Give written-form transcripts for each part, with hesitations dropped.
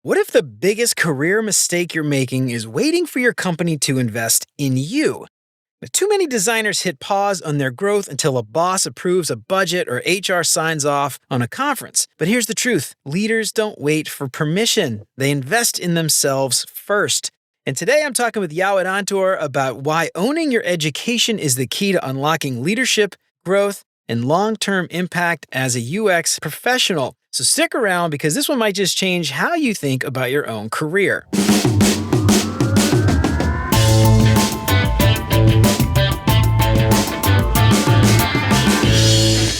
What if the biggest career mistake you're making is waiting for your company to invest in you? Too many designers hit pause on their growth until a boss approves a budget or HR signs off on a conference. But here's the truth. Leaders don't wait for permission. They invest in themselves first. And today I'm talking with Yao Adantor about why owning your education is the key to unlocking leadership, growth, and long-term impact as a UX professional. So stick around because this one might just change how you think about your own career.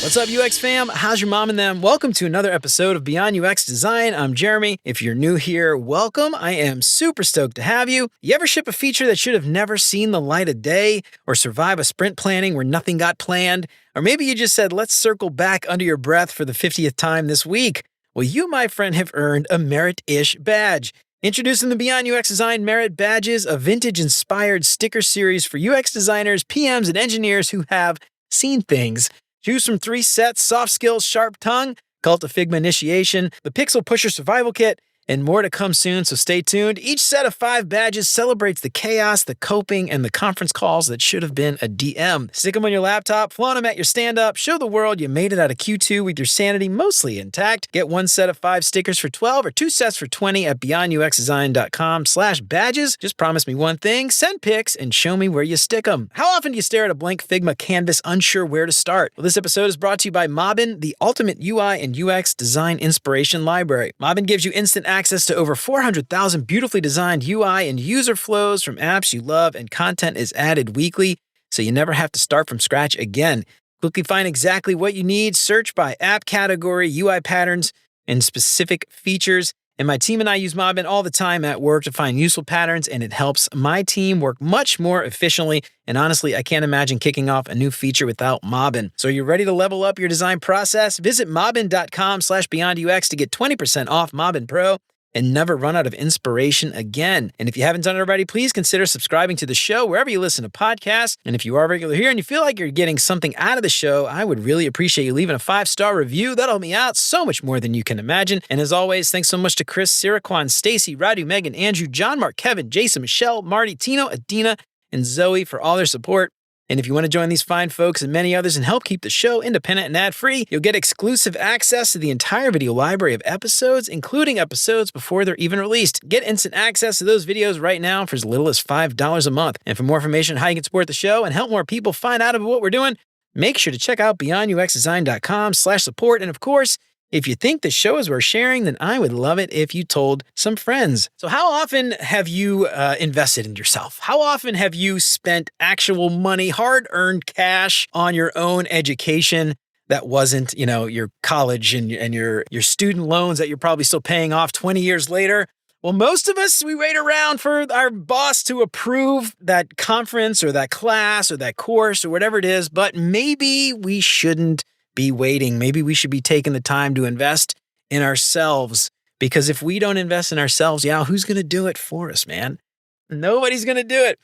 What's up, UX fam? How's your mom and them? Welcome to another episode of Beyond UX Design. I'm Jeremy. If you're new here, welcome. I am super stoked to have you. You ever ship a feature that should have never seen the light of day? Or survive a sprint planning where nothing got planned? Or maybe you just said, let's circle back under your breath for the 50th time this week. Well, you, my friend, have earned a Merit-ish badge. Introducing the Beyond UX Design Merit Badges, a vintage-inspired sticker series for UX designers, PMs, and engineers who have seen things. Choose from 3 sets: Soft Skills, Sharp Tongue, Cult of Figma Initiation, the Pixel Pusher Survival Kit, and more to come soon, so stay tuned. Each set of 5 badges celebrates the chaos, the coping, and the conference calls that should have been a DM. Stick them on your laptop, flaunt them at your stand-up, show the world you made it out of Q2 with your sanity mostly intact. Get 1 set of 5 stickers for $12 or 2 sets for $20 at beyonduxdesign.com/badges. Just promise me one thing: send pics and show me where you stick them. How often do you stare at a blank Figma canvas unsure where to start? Well, this episode is brought to you by Mobbin, the ultimate UI and UX design inspiration library. Mobbin gives you instant access to over 400,000 beautifully designed UI and user flows from apps you love, and content is added weekly, so you never have to start from scratch again. Quickly find exactly what you need, search by app category, UI patterns, and specific features. And my team and I use Mobbin all the time at work to find useful patterns, and it helps my team work much more efficiently. And honestly, I can't imagine kicking off a new feature without Mobbin. So you're ready to level up your design process? Visit mobbin.com/beyondux to get 20% off Mobbin Pro and never run out of inspiration again. And if you haven't done it already, please consider subscribing to the show wherever you listen to podcasts. And if you are regular here and you feel like you're getting something out of the show, I would really appreciate you leaving a 5-star review. That'll help me out so much more than you can imagine. And as always, thanks so much to Chris, Siraquan, Stacy, Radu, Megan, Andrew, John, Mark, Kevin, Jason, Michelle, Marty, Tino, Adina, and Zoe for all their support. And if you want to join these fine folks and many others and help keep the show independent and ad-free, you'll get exclusive access to the entire video library of episodes, including episodes before they're even released. Get instant access to those videos right now for as little as $5 a month. And for more information on how you can support the show and help more people find out about what we're doing, make sure to check out beyonduxdesign.com/support. And of course, if you think the show is worth sharing, then I would love it if you told some friends. So how often have you invested in yourself? How often have you spent actual money, hard-earned cash on your own education that wasn't, your college and your student loans that you're probably still paying off 20 years later? Well, most of us, we wait around for our boss to approve that conference or that class or that course or whatever it is, but maybe we shouldn't be waiting. Maybe we should be taking the time to invest in ourselves, because if we don't invest in ourselves, who's going to do it for us, man? Nobody's going to do it.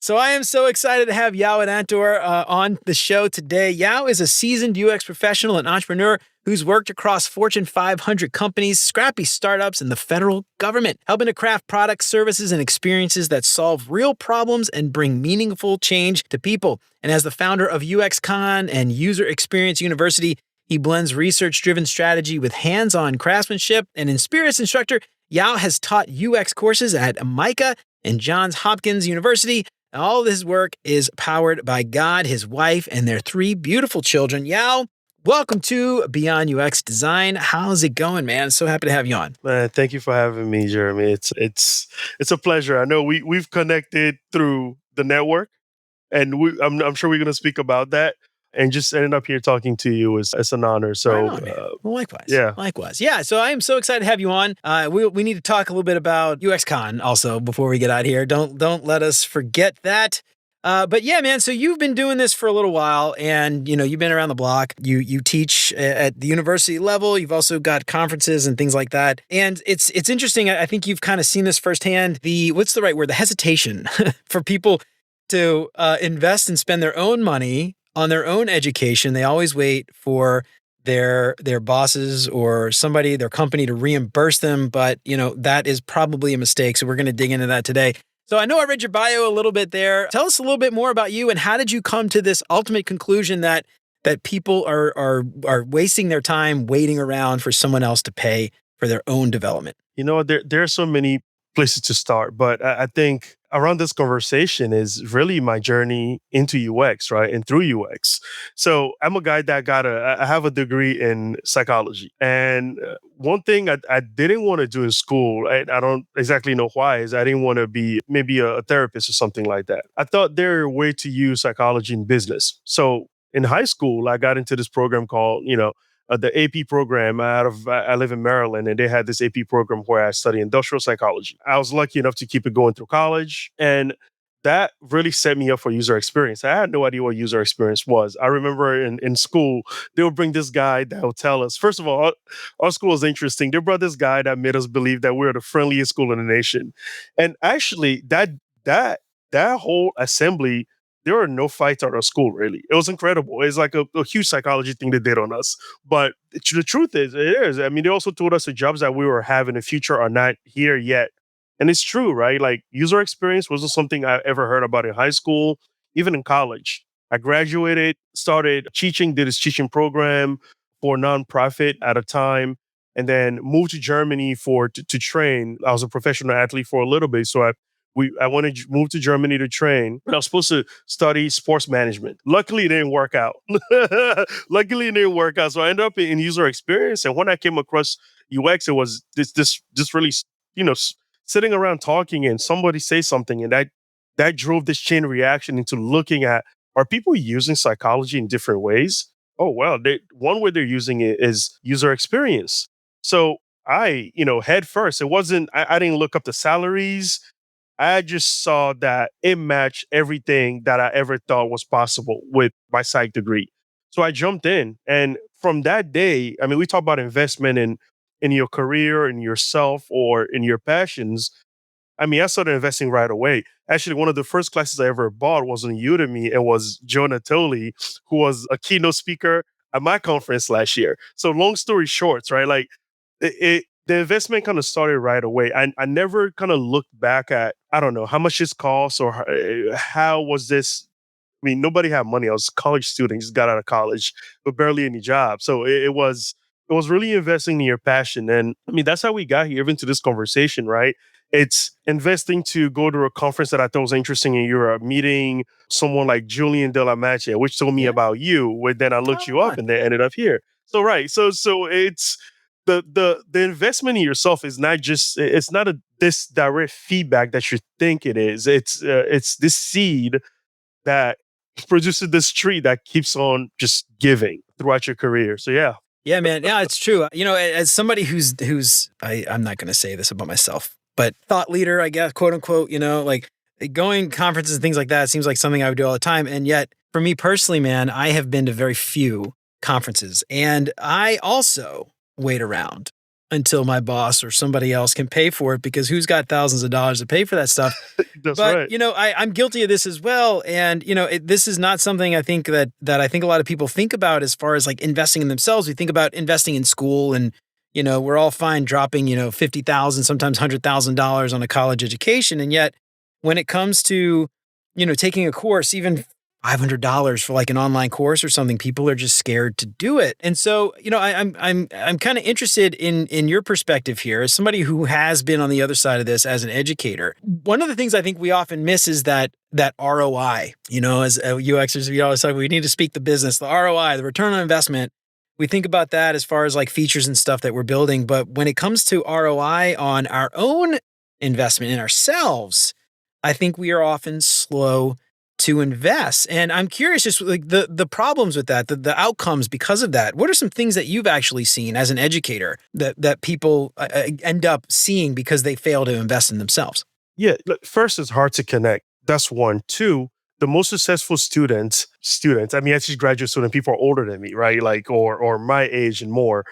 So I am so excited to have Yao Adantor on the show today. Yao is a seasoned UX professional and entrepreneur who's worked across Fortune 500 companies, scrappy startups, and the federal government, helping to craft products, services, and experiences that solve real problems and bring meaningful change to people. And as the founder of UXCon and User Experience University, he blends research-driven strategy with hands-on craftsmanship. And experienced instructor, Yao has taught UX courses at MICA and Johns Hopkins University. All of his work is powered by God, his wife, and their 3 beautiful children. Yao, welcome to Beyond UX Design. How's it going, man? So happy to have you on. Man, thank you for having me, Jeremy. It's a pleasure. I know we've connected through the network, and I'm sure we're going to speak about that. And just ending up here talking to you is an honor. So, right on, well, likewise. Yeah. So I am so excited to have you on. We need to talk a little bit about UXCon also before we get out here. Don't let us forget that. But yeah, man. So you've been doing this for a little while, and you've been around the block. You teach at the university level. You've also got conferences and things like that. And it's interesting. I think you've kind of seen this firsthand. What's the right word? The hesitation for people to invest and spend their own money on their own education. They always wait for their bosses or somebody, their company to reimburse them. But, that is probably a mistake. So we're going to dig into that today. So I know I read your bio a little bit there. Tell us a little bit more about you and how did you come to this ultimate conclusion that people are wasting their time waiting around for someone else to pay for their own development? There are so many places to start, but I think around this conversation is really my journey into UX, right? And through UX. So I'm a guy that I have a degree in psychology. And one thing I didn't want to do in school, I don't exactly know why, is I didn't want to be maybe a therapist or something like that. I thought there were a way to use psychology in business. So in high school, I got into this program called, the AP program I live in Maryland, and they had this AP program where I study industrial psychology. I was lucky enough to keep it going through college, and that really set me up for user experience. I had no idea what user experience was. I remember in school, they would bring this guy that would tell us, first of all, our school is interesting. They brought this guy that made us believe that we're the friendliest school in the nation. And actually, that whole assembly, there were no fights at our school, really. It was incredible. It's like a huge psychology thing they did on us. But the truth is, it is. I mean, they also told us the jobs that we were having in the future are not here yet. And it's true, right? Like user experience wasn't something I ever heard about in high school, even in college. I graduated, started teaching, did this teaching program for a nonprofit at a time, and then moved to Germany to train. I was a professional athlete for a little bit, so I wanted to move to Germany to train, and I was supposed to study sports management. Luckily, it didn't work out. Luckily, it didn't work out. So I ended up in user experience, and when I came across UX, it was this really, sitting around talking, and somebody say something, and that drove this chain reaction into looking at, are people using psychology in different ways? Oh well, one way they're using it is user experience. So head first. It wasn't. I didn't look up the salaries. I just saw that it matched everything that I ever thought was possible with my psych degree. So I jumped in. And from that day, I mean, we talk about investment in your career, in yourself, or in your passions. I mean, I started investing right away. Actually, one of the first classes I ever bought was on Udemy. It was Joe Natoli, who was a keynote speaker at my conference last year. So long story short, right? Like the investment kind of started right away. I never kind of looked back at, I don't know, how much this costs or how was this. I mean, nobody had money. I was a college student, just got out of college, but barely any job. So it was really investing in your passion. And I mean, that's how we got here, even to this conversation, right? It's investing to go to a conference that I thought was interesting in Europe, meeting someone like Julian De La Mancha, which told me Yeah. about you, where then I looked you Oh, up and then ended up here. So right. So it's the investment in yourself is not just, it's not this direct feedback that you think it is. It's this seed that produces this tree that keeps on just giving throughout your career. So yeah. yeah, man. Yeah, it's true. As somebody I'm not going to say this about myself, but thought leader, I guess, quote unquote, like going conferences and things like that seems like something I would do all the time. And yet for me personally, man, I have been to very few conferences and I also wait around until my boss or somebody else can pay for it because who's got thousands of dollars to pay for that stuff? That's But right. I'm guilty of this as well, and this is not something I think that I think a lot of people think about as far as like investing in themselves. We think about investing in school, and we're all fine dropping $50,000, sometimes $100,000 on a college education, and yet when it comes to taking a course, even $500 for like an online course or something, people are just scared to do it. And so, I'm kind of interested in your perspective here as somebody who has been on the other side of this as an educator. One of the things I think we often miss is that ROI. As UXers, we always say we need to speak the business, the ROI, the return on investment. We think about that as far as like features and stuff that we're building, but when it comes to ROI on our own investment in ourselves, I think we are often slow to invest. And I'm curious, just like the problems with that, the outcomes because of that. What are some things that you've actually seen as an educator that people end up seeing because they fail to invest in themselves? Yeah. Look, first, it's hard to connect. That's one. Two, the most successful students. I mean, actually, graduate student, people are older than me, right? Like, or my age and more.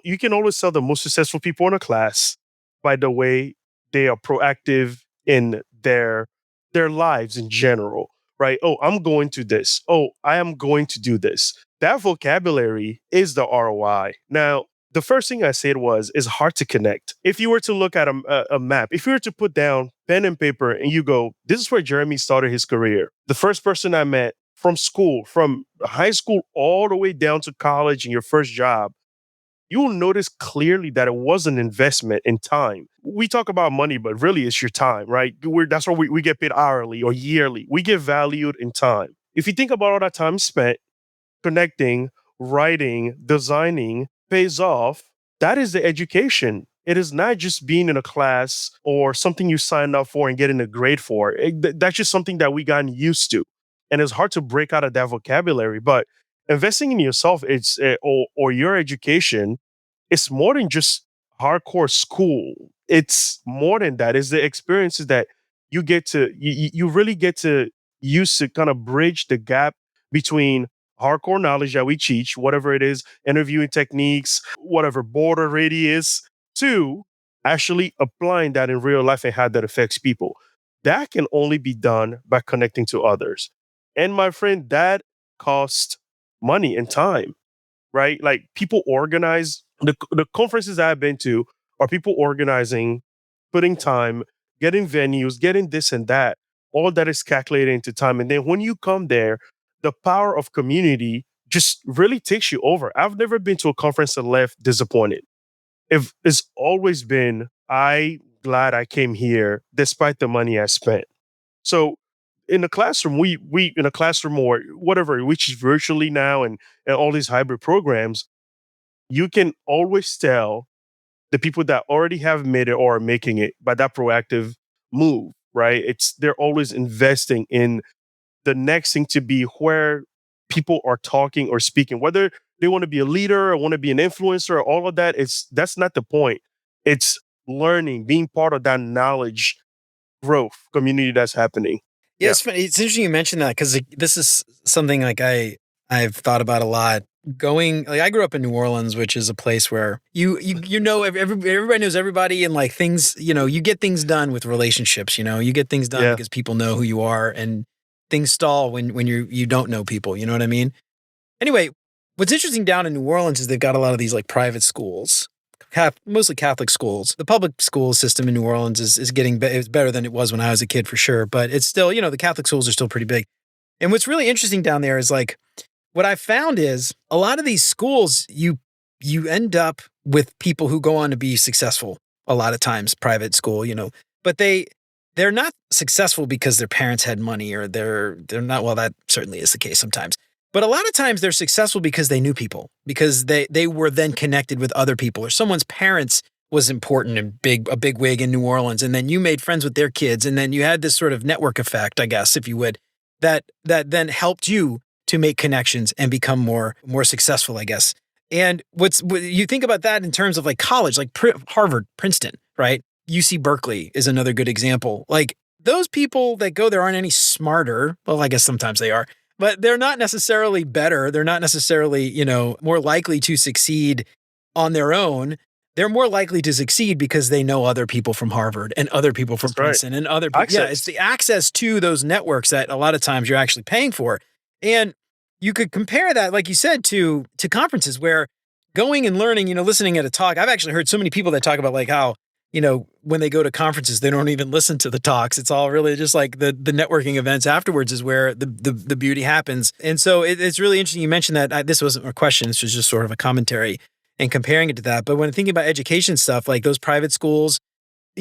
You can always tell the most successful people in a class by the way they are proactive in their lives in general, right? Oh, I'm going to this. Oh, I am going to do this. that vocabulary is the ROI. Now, the first thing I said was it's hard to connect. If you were to look at a map, if you were to put down pen and paper and you go, this is where Jeremy started his career. The first person I met from school, from high school all the way down to college and your first job, you will notice clearly that it was an investment in time. We talk about money, but really it's your time, right? That's why we get paid hourly or yearly. We get valued in time. If you think about all that time spent connecting, writing, designing pays off, that is the education. It is not just being in a class or something you sign up for and getting a grade for. That's just something that we gotten used to. And it's hard to break out of that vocabulary. But investing in yourself, or your education, it's more than just hardcore school. It's more than that. It's the experiences that you really get to use to kind of bridge the gap between hardcore knowledge that we teach, whatever it is, interviewing techniques, whatever border radius, to actually applying that in real life and how that affects people. That can only be done by connecting to others. And my friend, that costs money and time, right? Like people organize the conferences I've been to are people organizing, putting time, getting venues, getting this and that. All that is calculated into time. And then when you come there, the power of community just really takes you over. I've never been to a conference and left disappointed. If it's always been, I glad I came here despite the money I spent. So in the classroom, we in a classroom or whatever, which is virtually now and all these hybrid programs, you can always tell the people that already have made it or are making it by that proactive move, right? They're always investing in the next thing to be where people are talking or speaking, whether they want to be a leader or want to be an influencer, all of that. That's not the point. It's learning, being part of that knowledge growth community that's happening. Yeah, Yeah. it's funny. It's interesting you mentioned that because this is something like I've thought about a lot. Going like I grew up in New Orleans, which is a place where you know everybody knows everybody and like things you get things done with relationships. You get things done Yeah. because people know who you are, and things stall when you don't know people. You know what I mean? Anyway, what's interesting down in New Orleans is they've got a lot of these like private schools, mostly Catholic schools. The public school system in New Orleans is getting it's better than it was when I was a kid for sure, but it's still the Catholic schools are still pretty big. And what's really interesting down there is like what I found is a lot of these schools you end up with people who go on to be successful a lot of times, private school, but they're not successful because their parents had money or they're not. Well, that certainly is the case sometimes. But a lot of times they're successful because they knew people, because they were then connected with other people, or someone's parents was important and a big wig in New Orleans, and then you made friends with their kids, and then you had this sort of network effect, I guess, if you would, that then helped you to make connections and become more successful, I guess. And what you think about that in terms of like college, like Harvard, Princeton, right? UC Berkeley is another good example. Like those people that go there aren't any smarter. Well, I guess sometimes they are. But they're not necessarily better. They're not necessarily, more likely to succeed on their own. They're more likely to succeed because they know other people from Harvard and other people from That's right. Princeton and other people. Yeah, it's the access to those networks that a lot of times you're actually paying for. And you could compare that, like you said, to conferences where going and learning, listening at a talk. I've actually heard so many people that talk about like how, when they go to conferences, they don't even listen to the talks. It's all really just like the networking events afterwards is where the beauty happens. And so it's really interesting. You mentioned that this wasn't a question. This was just sort of a commentary and comparing it to that. But when thinking about education stuff, like those private schools,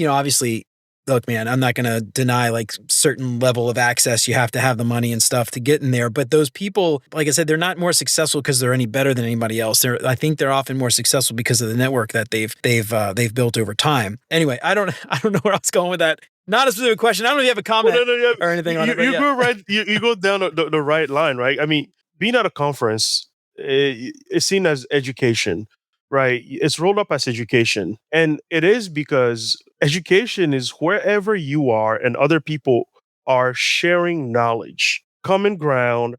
obviously, look, man, I'm not going to deny like certain level of access. You have to have the money and stuff to get in there. But those people, like I said, they're not more successful because they're any better than anybody else. I think they're often more successful because of the network that they've built over time. Anyway, I don't know where I was going with that. Not a specific question. I don't know if you have a comment or anything on it. You go right. You go down the right line, right? I mean, being at a conference is seen as education, right? It's rolled up as education, and it is because education is wherever you are and other people are sharing knowledge, common ground,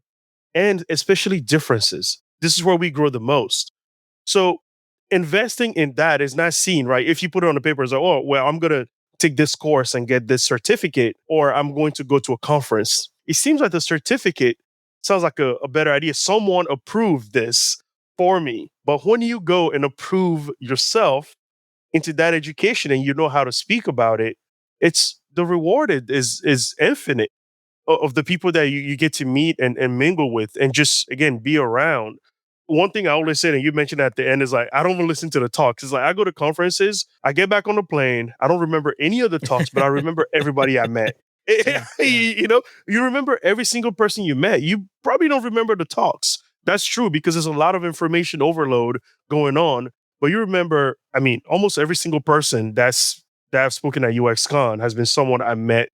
and especially differences. This is where we grow the most. So investing in that is not seen, right? If you put it on the paper, it's like, oh, well, I'm going to take this course and get this certificate, or I'm going to go to a conference. It seems like the certificate sounds like a better idea. Someone approved this for me. But when you go and approve yourself into that education and you know how to speak about it, it's the reward is infinite of the people that you get to meet and mingle with and just again be around. One thing I always say, and you mentioned at the end, is like I don't even listen to the talks. It's like I go to conferences, I get back on the plane, I don't remember any of the talks, but I remember everybody I met. Yeah, yeah, You remember every single person you met. You probably don't remember the talks. That's true because there's a lot of information overload going on. But you remember, I mean, almost every single person that I've spoken at UXCon has been someone I met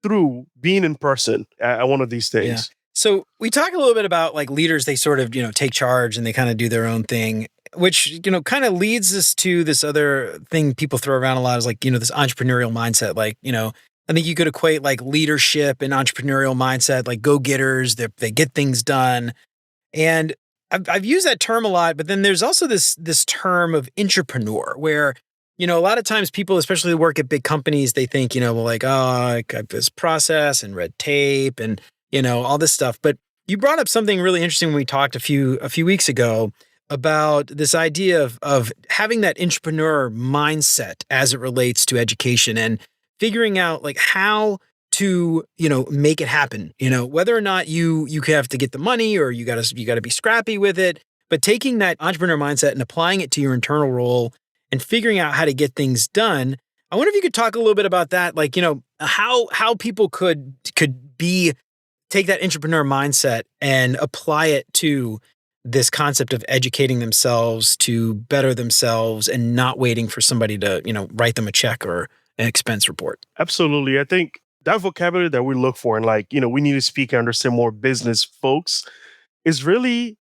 through being in person at one of these yeah. things. So we talk a little bit about like leaders, they sort of, take charge and they kind of do their own thing, which, kind of leads us to this other thing people throw around a lot is like, this entrepreneurial mindset. Like, I think you could equate like leadership and entrepreneurial mindset, like go-getters, they get things done. And I've used that term a lot, but then there's also this term of entrepreneur where, a lot of times people, especially who work at big companies, they think, well, like, oh, I got this process and red tape and, all this stuff. But you brought up something really interesting when we talked a few weeks ago about this idea of having that entrepreneur mindset as it relates to education and figuring out like how to make it happen, whether or not you have to get the money or you got to be scrappy with it, but taking that entrepreneur mindset and applying it to your internal role and figuring out how to get things done. I wonder if you could talk a little bit about that, like how people could be take that entrepreneur mindset and apply it to this concept of educating themselves to better themselves and not waiting for somebody to write them a check or an expense report. Absolutely. I think that vocabulary that we look for and like, we need to speak and understand more business folks is really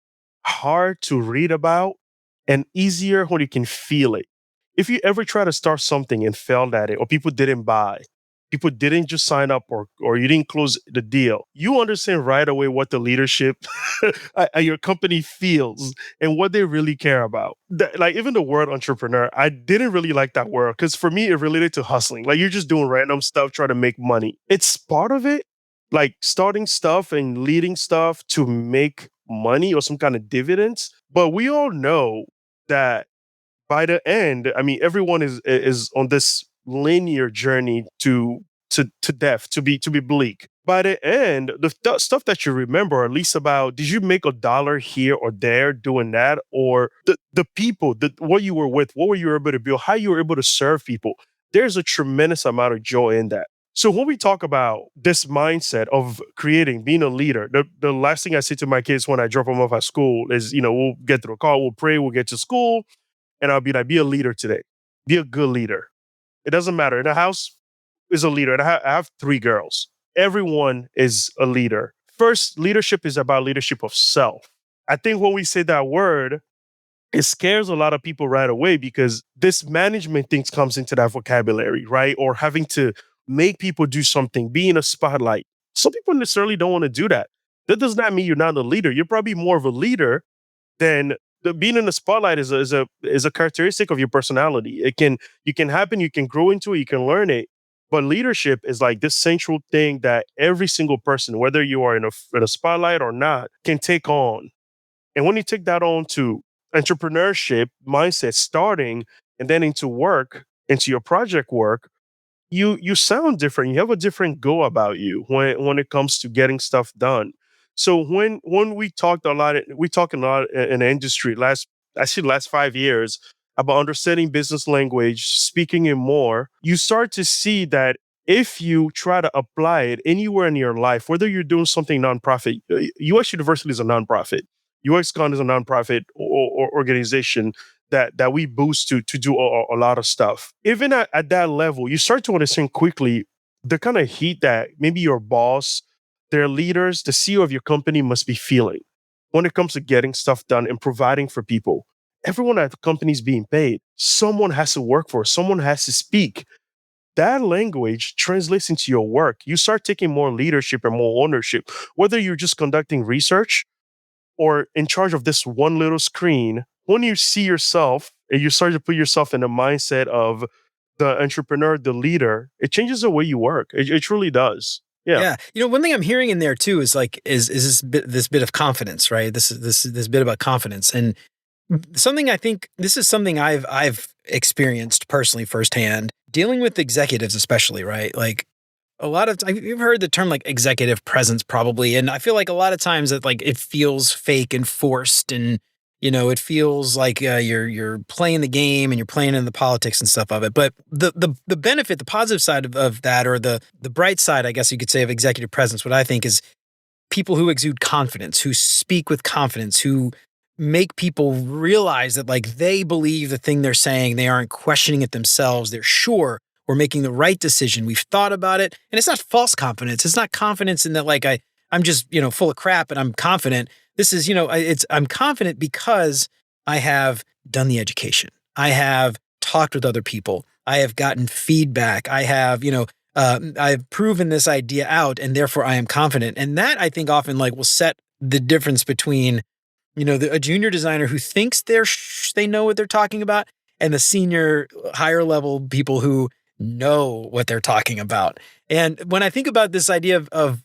hard to read about and easier when you can feel it. If you ever try to start something and failed at it, or people didn't buy, people didn't just sign up, or you didn't close the deal, you understand right away what the leadership at your company feels and what they really care about. Like even the word entrepreneur, I didn't really like that word because for me, it related to hustling. Like you're just doing random stuff, trying to make money. It's part of it, like starting stuff and leading stuff to make money or some kind of dividends. But we all know that by the end, I mean, everyone is on this linear journey to death, to be bleak. By the end, the stuff that you remember, at least about, did you make $1 here or there doing that, or the people, what you were with, what were you able to build, how you were able to serve people. There's a tremendous amount of joy in that. So when we talk about this mindset of creating, being a leader, the last thing I say to my kids when I drop them off at school is, we'll get to the car, we'll pray, we'll get to school, and I'll be like, be a leader today. Be a good leader. It doesn't matter. In the house is a leader. And I have 3 girls. Everyone is a leader. First, leadership is about leadership of self. I think when we say that word, it scares a lot of people right away because this management thing comes into that vocabulary, right? Or having to make people do something, be in a spotlight. Some people necessarily don't want to do that. That does not mean you're not a leader. You're probably more of a leader then being in the spotlight is a characteristic of your personality. You can happen, you can grow into it, you can learn it. But leadership is like this central thing that every single person, whether you are in a spotlight or not, can take on. And when you take that on to entrepreneurship mindset, starting and then into work, into your project work, you sound different. You have a different go about you when it comes to getting stuff done. So when we talked a lot in the industry last 5 years about understanding business language, speaking it more. You start to see that if you try to apply it anywhere in your life, whether you're doing something nonprofit, UX University is a nonprofit. UXCon is a nonprofit or organization that we boost to do a lot of stuff. Even at that level, you start to understand quickly the kind of heat that maybe your boss, their leaders, the CEO of your company must be feeling when it comes to getting stuff done and providing for people. Everyone at the company is being paid. Someone has to work for it. Someone has to speak. That language translates into your work. You start taking more leadership and more ownership, whether you're just conducting research or in charge of this one little screen. When you see yourself and you start to put yourself in the mindset of the entrepreneur, the leader, it changes the way you work. It truly does. Yeah. Yeah. One thing I'm hearing in there too is like, is this bit of confidence, right? This bit about confidence. And something I think this is something I've experienced personally firsthand, dealing with executives, especially, right? Like a lot of you've heard the term like executive presence probably. And I feel like a lot of times that like it feels fake and forced and it feels like you're playing the game and you're playing in the politics and stuff of it. But the benefit, the positive side of that, or the bright side, I guess you could say, of executive presence, what I think is people who exude confidence, who speak with confidence, who make people realize that like they believe the thing they're saying, they aren't questioning it themselves. They're sure we're making the right decision. We've thought about it. And it's not false confidence. It's not confidence in that like I'm just, full of crap and I'm confident. This is, I'm confident because I have done the education. I have talked with other people. I have gotten feedback. I have, I've proven this idea out and therefore I am confident. And that I think often like will set the difference between, a junior designer who thinks they know what they're talking about and the senior higher level people who know what they're talking about. And when I think about this idea of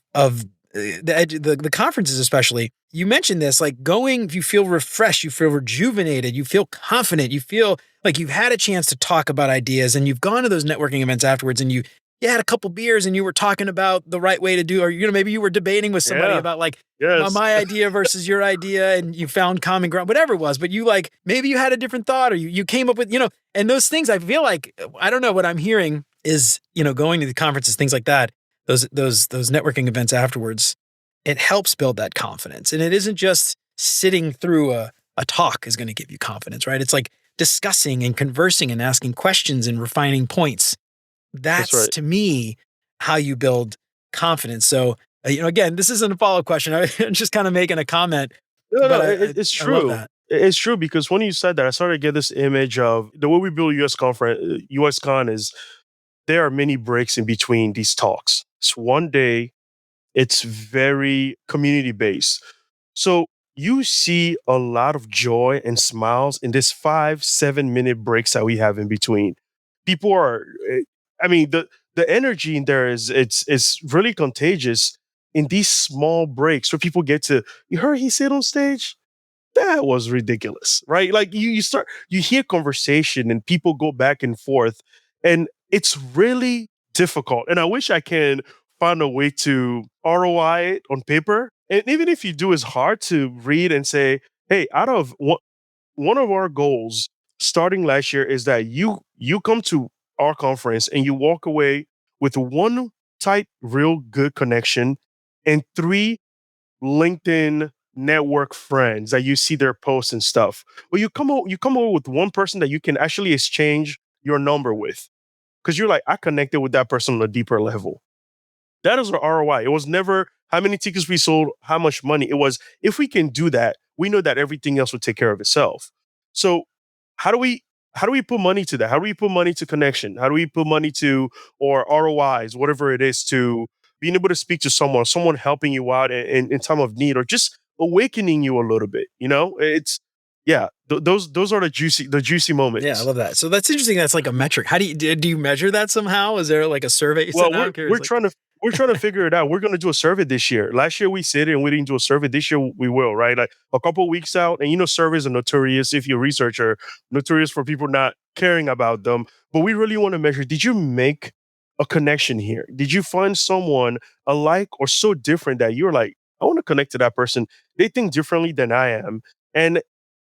the conferences, especially, you mentioned this, like going, you feel refreshed, you feel rejuvenated, you feel confident, you feel like you've had a chance to talk about ideas and you've gone to those networking events afterwards and you had a couple beers and you were talking about the right way to do, or, maybe you were debating with somebody about like Yes. my idea versus your idea and you found common ground, whatever it was, but you like, maybe you had a different thought or you came up with, and those things I feel like, I don't know, what I'm hearing is, going to the conferences, things like that, those networking events afterwards, it helps build that confidence. And it isn't just sitting through a talk is going to give you confidence, right? It's like discussing and conversing and asking questions and refining points. That's right. to me how you build confidence. So, again, this isn't a follow-up question. I'm just kind of making a comment. No, But no, it's I love true. that. It's true because when you said that, I started to get this image of the way we build US Con is there are many breaks in between these talks. It's one day, it's very community based. So you see a lot of joy and smiles in this 5, 7 minute breaks that we have in between. People are, I mean, the energy in there it's really contagious in these small breaks where people get to, you heard he said on stage? That was ridiculous, right? Like you hear conversation and people go back and forth, and it's really difficult. And I wish I can find a way to ROI it on paper. And even if you do, it's hard to read and say, hey, out of one of our goals starting last year is that you come to our conference and you walk away with one tight, real good connection and three LinkedIn network friends that you see their posts and stuff. Well, you come over with one person that you can actually exchange your number with because you're like, I connected with that person on a deeper level. That is our ROI. It was never how many tickets we sold, how much money. It was if we can do that, we know that everything else will take care of itself. So how do we how do we put money to that? How do we put money to connection? How do we put money to or ROIs, whatever it is, to being able to speak to someone helping you out in time of need or just awakening you a little bit? It's those are the juicy Yeah, I moments. love that. So that's interesting. That's like a metric. How do you measure that somehow? Is there like a survey you Well, sent out? I'm curious. we're Like, trying to figure it out. We're going to do a survey this year. Last year we said it and we didn't do a survey. This year we will, right? Like a couple of weeks out. And surveys are notorious if you're a researcher, notorious for people not caring about them. But we really want to measure, did you make a connection here? Did you find someone alike or so different that you're like, I want to connect to that person. They think differently than I am. And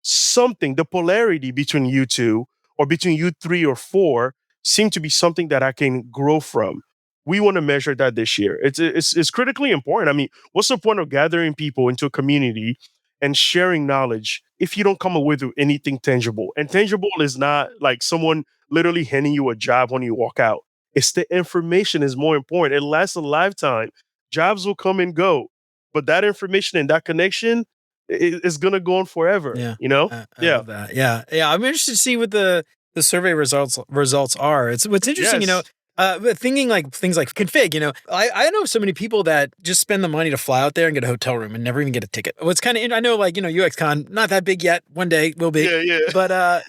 the polarity between you two or between you three or four seem to be something that I can grow from. We want to measure that this year. It's critically important. I mean, what's the point of gathering people into a community and sharing knowledge if you don't come up with anything tangible? And tangible is not like someone literally handing you a job when you walk out. It's the information is more important. It lasts a lifetime. Jobs will come and go, but that information and that connection is gonna go on forever. yeah, I Yeah. love that. Yeah, yeah. I'm interested to see what the survey results are. It's what's interesting. Yes. But thinking like things like config. I know so many people that just spend the money to fly out there and get a hotel room and never even get a ticket. What's kind of I know like UXCon not that big yet. One day will be. Yeah. Yeah. But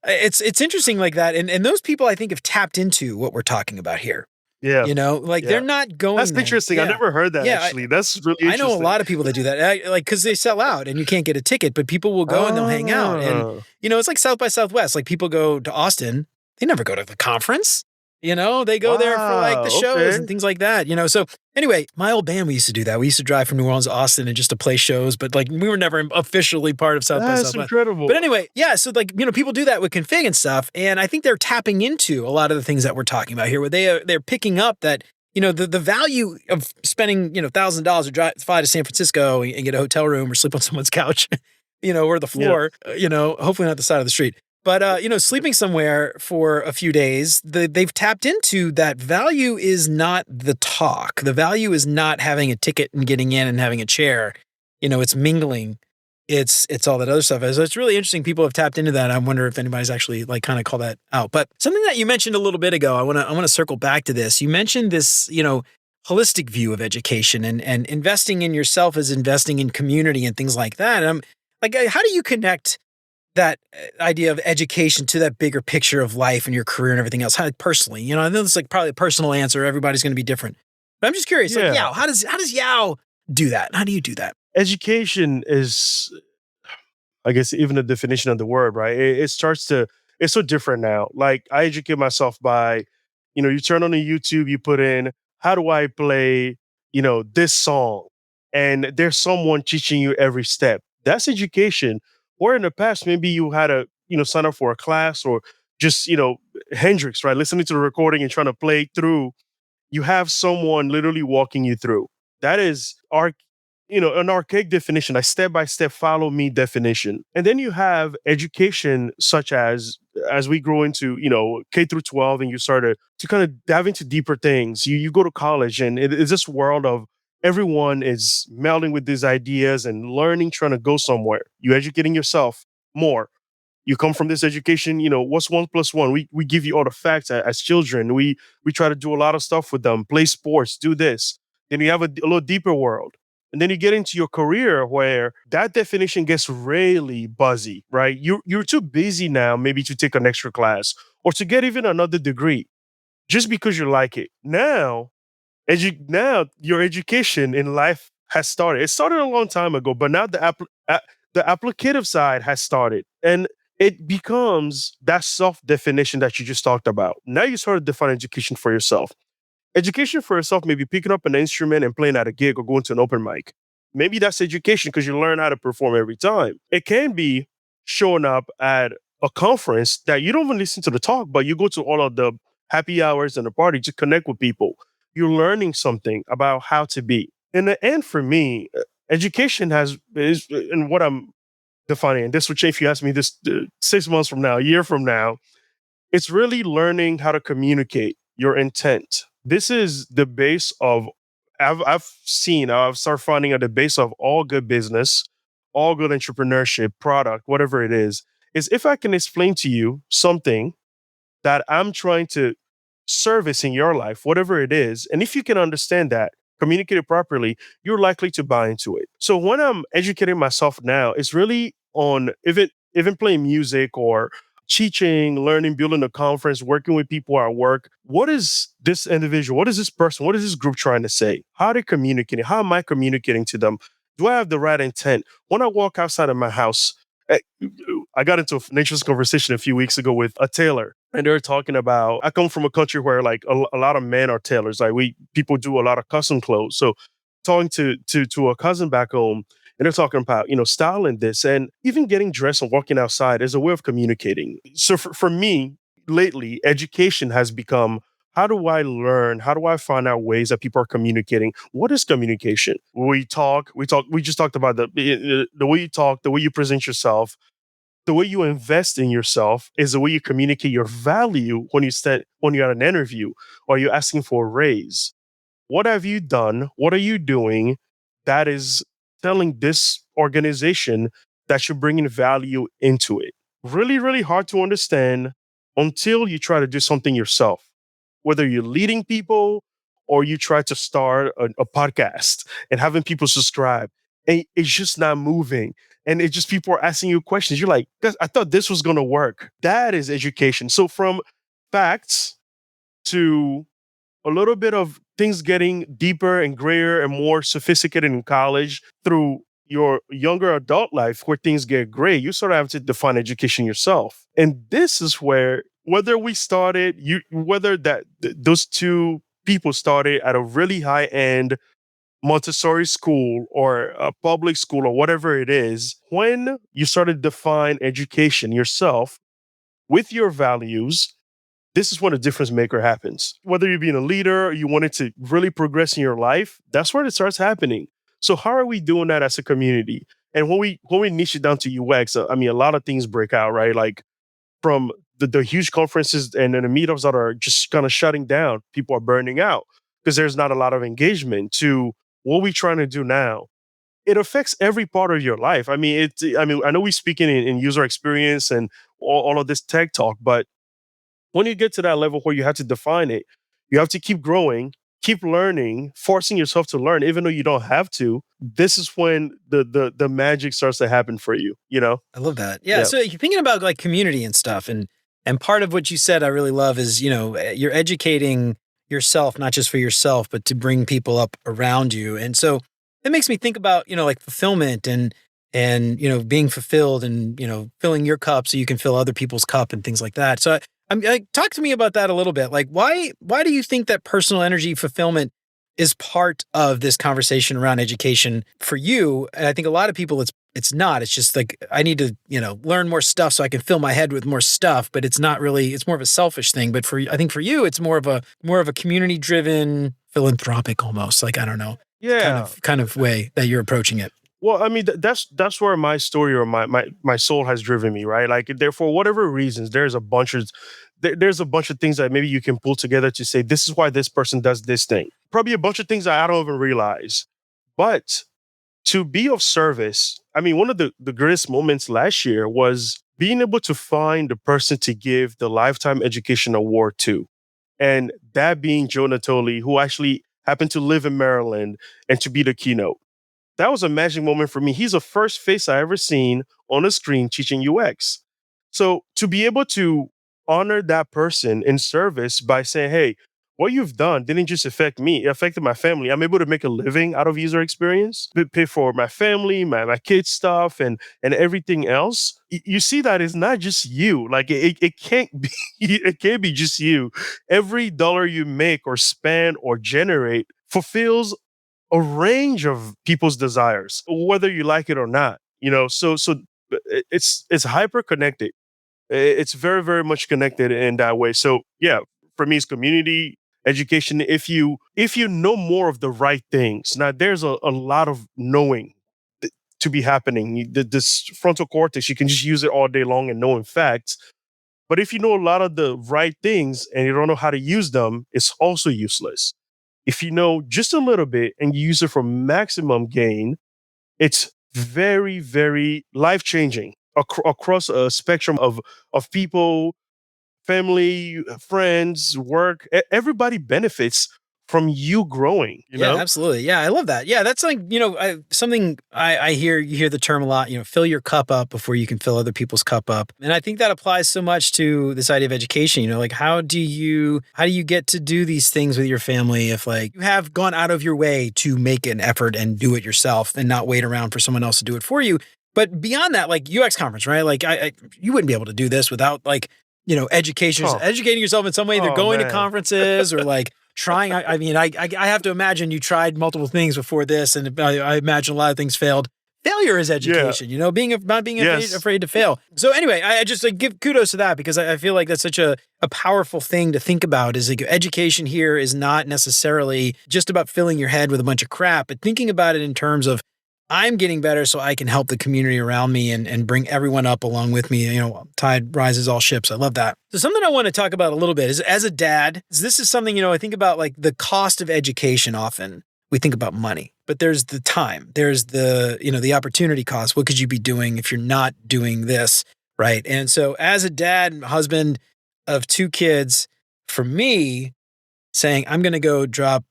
it's interesting like that. And those people I think have tapped into what we're talking about here. Yeah. Like they're Yeah. not going That's there. interesting. I Yeah. never heard that Yeah. actually. That's really I know a interesting. lot of people that do that, like because they sell out and you can't get a ticket, but people will go and they'll hang out. And, Ah, it's like South by Southwest. Like people go to Austin, they never go to the conference. They go there for like the wow. shows Okay. and things like that. So anyway, my old band, we used to do that. We used to drive from New Orleans to Austin and just to play shows, but like we were never officially part of South by That's Southwest. But incredible. anyway, yeah. So like, people do that with config and stuff. And I think they're tapping into a lot of the things that we're talking about here, where they're picking up that the value of spending, $1,000 to fly to San Francisco and get a hotel room or sleep on someone's couch, or the Yeah. floor, hopefully not the side of the street. But, sleeping somewhere for a few days, they've tapped into that value is not the talk. The value is not having a ticket and getting in and having a chair. It's mingling. It's all that other stuff. So it's really interesting. People have tapped into that. I wonder if anybody's actually like kind of call that out. But something that you mentioned a little bit ago, I want to circle back to this. You mentioned this, holistic view of education and investing in yourself is investing in community and things like that. And I'm like, how do you connect that idea of education to that bigger picture of life and your career and everything else? How personally, I know it's like probably a personal answer. Everybody's going to be different, but I'm just curious. Like, Yeah. Yao, how does Yao do that? How do you do that? Education is, I guess, even the definition of the word, right? It starts to, it's so different now. Like I educate myself by, you turn on the YouTube, you put in, how do I play, this song? And there's someone teaching you every step. That's education. Or in the past, maybe you had to, sign up for a class or just, Hendrix, right? Listening to the recording and trying to play through. You have someone literally walking you through. That is an archaic definition, a step-by-step follow me definition. And then you have education such as we grow into, K through 12 and you start to kind of dive into deeper things. You go to college and it's this world of everyone is melding with these ideas and learning, trying to go somewhere. You educating yourself more. You come from this education, what's one plus one? We give you all the facts as children. We try to do a lot of stuff with them, play sports, do this. Then you have a little deeper world. And then you get into your career where that definition gets really buzzy, right? You're too busy now, maybe to take an extra class or to get even another degree just because you like it. Now your education in life has started. It started a long time ago, but now the applicative side has started. And it becomes that self definition that you just talked about. Now you sort of define education for yourself. Education for yourself may be picking up an instrument and playing at a gig or going to an open mic. Maybe that's education because you learn how to perform every time. It can be showing up at a conference that you don't even listen to the talk, but you go to all of the happy hours and the party to connect with people. You're learning something about how to be. In the end, for me, education is, and what I'm defining, and this will change if you ask me this 6 months from now, a year from now, it's really learning how to communicate your intent. This is the base of, I've started finding at the base of all good business, all good entrepreneurship, product, whatever it is if I can explain to you something that I'm trying to service in your life, whatever it is. And if you can understand that, communicate it properly, you're likely to buy into it. So when I'm educating myself now, it's really on even playing music or teaching, learning, building a conference, working with people at work. What is this individual? What is this person? What is this group trying to say? How are they communicating? How am I communicating to them? Do I have the right intent? When I walk outside of my house, eh, I got into an interesting conversation a few weeks ago with a tailor, and they were talking about. I come from a country where like a lot of men are tailors. Like people do a lot of custom clothes. So talking to a cousin back home, and they're talking about styling this and even getting dressed and walking outside is a way of communicating. So for me, lately, education has become. How do I learn? How do I find out ways that people are communicating? What is communication? We just talked about the way you talk, the way you present yourself, the way you invest in yourself is the way you communicate your value when you're at an interview or you're asking for a raise. What have you done? What are you doing that is telling this organization that you're bringing value into it? Really, really hard to understand until you try to do something yourself, whether you're leading people or you try to start a podcast and having people subscribe. And it's just not moving. And it's just people are asking you questions. You're like, I thought this was going to work. That is education. So from facts to a little bit of things getting deeper and grayer and more sophisticated in college through your younger adult life where things get gray, you sort of have to define education yourself. And this is where whether we started, whether those two people started at a really high end Montessori school or a public school or whatever it is, when you start to define education yourself with your values, this is when a difference maker happens. Whether you're being a leader or you wanted to really progress in your life, that's where it starts happening. So how are we doing that as a community? And when we niche it down to UX, I mean, a lot of things break out, right? Like from the huge conferences and then the meetups that are just kind of shutting down, people are burning out because there's not a lot of engagement to what we're trying to do now. It affects every part of your life. I mean, I know we speak in user experience and all of this tech talk, but when you get to that level where you have to define it, you have to keep growing, keep learning, forcing yourself to learn, even though you don't have to. This is when the magic starts to happen for you, you know? I love that. Yeah. Yeah. So you're thinking about like community and stuff, and part of what you said I really love is, you're educating yourself, not just for yourself, but to bring people up around you. And so it makes me think about, like fulfillment and being fulfilled and, filling your cup so you can fill other people's cup and things like that. So talk to me about that a little bit. Like why do you think that personal energy fulfillment is part of this conversation around education for you? And I think a lot of people it's not. It's just like I need to, learn more stuff so I can fill my head with more stuff, but it's not really, it's more of a selfish thing. But I think for you, it's more of a community driven, philanthropic almost, like, I don't know, Yeah. kind of way that you're approaching it. Well, I mean, that's where my story or my soul has driven me, right? Like, therefore, whatever reasons, there's a bunch of things that maybe you can pull together to say this is why this person does this thing. Probably a bunch of things that I don't even realize, but to be of service. I mean, one of the greatest moments last year was being able to find the person to give the Lifetime Education Award to, and that being Joe Natoli, who actually happened to live in Maryland and to be the keynote. That was a magic moment for me. He's the first face I ever seen on a screen teaching UX. So to be able to honor that person in service by saying, hey, what you've done didn't just affect me, it affected my family. I'm able to make a living out of user experience, pay for my family, my kids' stuff, and everything else. You see that it's not just you. Like it can't be, it can't be just you. Every dollar you make or spend or generate fulfills a range of people's desires, whether you like it or not. So it's hyper connected. It's very, very much connected in that way. So yeah, for me, it's community education. If you know more of the right things, now there's a lot of knowing to be happening. This frontal cortex, you can just use it all day long and knowing facts. But if you know a lot of the right things and you don't know how to use them, it's also useless. If you know just a little bit and you use it for maximum gain, it's very, very life changing across a spectrum of people, family, friends, work. Everybody benefits from you growing. Yeah, absolutely. Yeah, I love that. Yeah, that's like, something I hear, you hear the term a lot, fill your cup up before you can fill other people's cup up. And I think that applies so much to this idea of education, like how do you get to do these things with your family if like you have gone out of your way to make an effort and do it yourself and not wait around for someone else to do it for you. But beyond that, like UX conference, right? Like you wouldn't be able to do this without like, educating yourself in some way, either going to conferences or like trying. I mean, I have to imagine you tried multiple things before this, and I imagine a lot of things failed. Failure is education, not being afraid to fail. So anyway, I just like give kudos to that because I feel like that's such a powerful thing to think about is like education here is not necessarily just about filling your head with a bunch of crap, but thinking about it in terms of I'm getting better so I can help the community around me and bring everyone up along with me. Tide rises all ships. I love that. So something I want to talk about a little bit is as a dad, this is something, I think about like the cost of education often. We think about money, but there's the time, there's the, the opportunity cost. What could you be doing if you're not doing this? Right. And so as a dad and husband of two kids, for me, saying I'm going to go drop,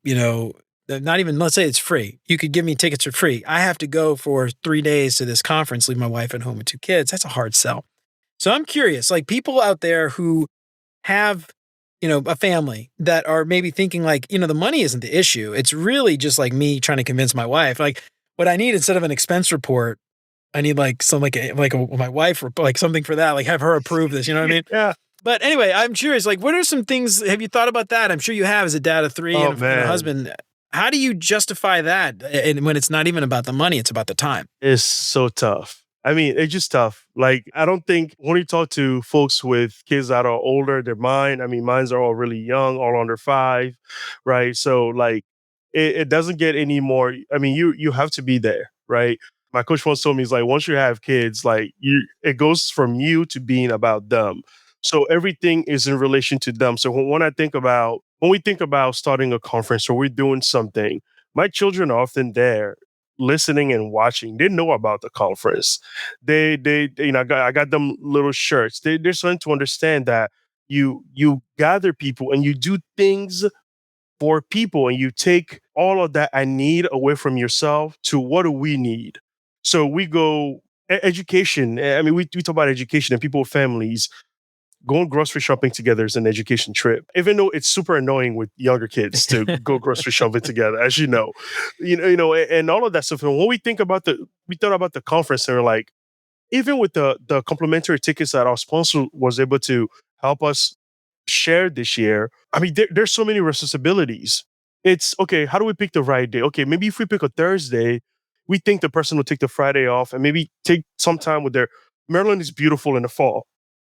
not even, let's say it's free. You could give me tickets for free. I have to go for 3 days to this conference, leave my wife at home with 2 kids. That's a hard sell. So I'm curious, like people out there who have, a family that are maybe thinking like, the money isn't the issue. It's really just like me trying to convince my wife, like what I need instead of an expense report, I need like some my wife or like something for that, like have her approve this. You know what I mean? Yeah. But anyway, I'm curious, like, what are some things, have you thought about that? I'm sure you have as a dad of three Oh and a man, husband. How do you justify that? And when it's not even about the money, it's about the time. it's so tough. I mean, it's just tough. Like, I don't think when you talk to folks with kids that are older, I mean, mine's are all really young, all under 5, right? So like it doesn't get any more. I mean, you have to be there, right? My coach once told me, he's like, once you have kids, like it goes from you to being about them. So everything is in relation to them. So when we think about starting a conference or we're doing something, my children are often there listening and watching. They know about the conference. I got them little shirts. They're starting to understand that you gather people and you do things for people, and you take all of that I need away from yourself to what do we need. So we go education. I mean, we talk about education and people, families going grocery shopping together is an education trip, even though it's super annoying with younger kids to go grocery shopping together, as you know, and all of that stuff. And when we thought about the conference, and we're like, even with the complimentary tickets that our sponsor was able to help us share this year, I mean, there's so many responsibilities. It's okay. How do we pick the right day? Okay, maybe if we pick a Thursday, we think the person will take the Friday off and maybe take some time with their. Maryland is beautiful in the fall.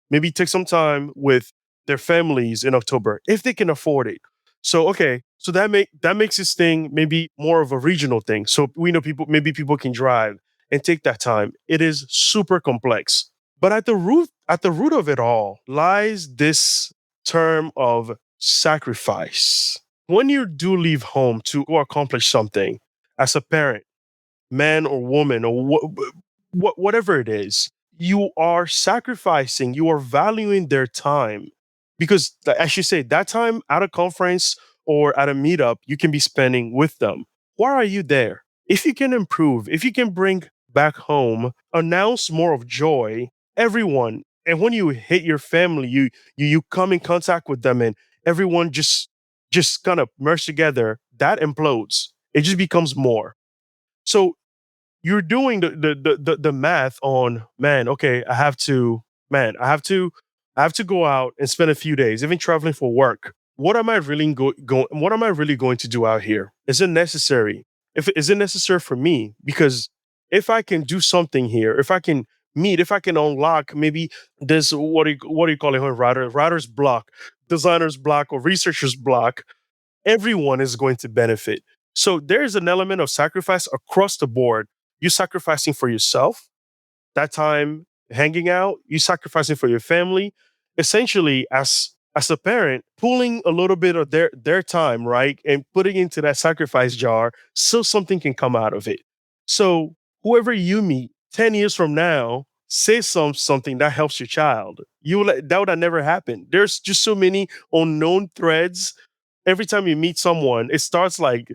Maybe take some time with their families in October if they can afford it. So okay, so that makes this thing maybe more of a regional thing. So we know people can drive and take that time. It is super complex. But at the root of it all lies this term of sacrifice. When you do leave home to go accomplish something as a parent, man or woman or whatever it is, you are sacrificing, you are valuing their time. Because, as you say, that time at a conference or at a meetup, you can be spending with them. Why are you there? If you can improve, if you can bring back home, announce more of joy, everyone. And when you hit your family, you come in contact with them, and everyone just kind of merge together. That implodes. It just becomes more. So you're doing the math on, man, okay, I have to go out and spend a few days, even traveling for work. What am I really going to do out here? Is it necessary? If is it necessary for me? Because if I can do something here, if I can unlock maybe this, what do you call it, writer's block, designer's block, or researcher's block, everyone is going to benefit. So there's an element of sacrifice across the board. You sacrificing for yourself, that time hanging out, you sacrificing for your family. Essentially, as a parent, pulling a little bit of their time, right, and putting into that sacrifice jar so something can come out of it. So whoever you meet 10 years from now, say something that helps your child. That would have never happened. There's just so many unknown threads. Every time you meet someone, it starts like,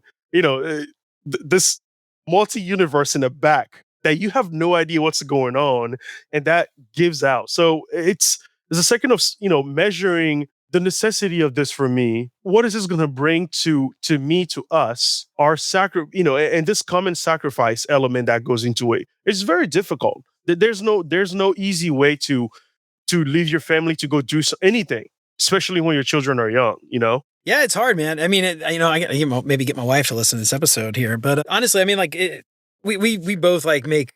this multi-universe in the back that you have no idea what's going on, and that gives out. So it's a second of measuring the necessity of this for me. What is this going to bring to me, to us, our and this common sacrifice element that goes into it? It's very difficult. There's no easy way to leave your family to go do anything, especially when your children are young. Yeah, it's hard, man. I mean, I got maybe get my wife to listen to this episode here, but honestly, I mean, like, we both like make,